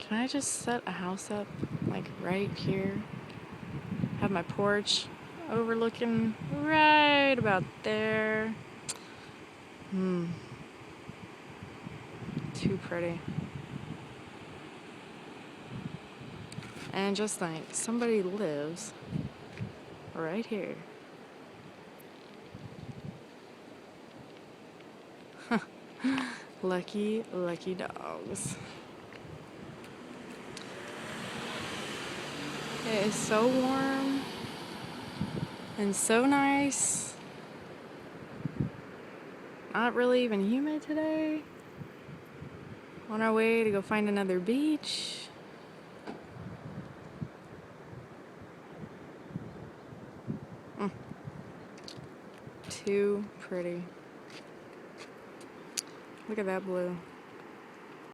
Can I just set a house up, like, right here? Have my porch overlooking right about there. Too pretty. And just think, somebody lives right here. Lucky, lucky dogs. It is so warm and so nice. Not really even humid today. On our way to go find another beach. Too pretty. Look at that blue.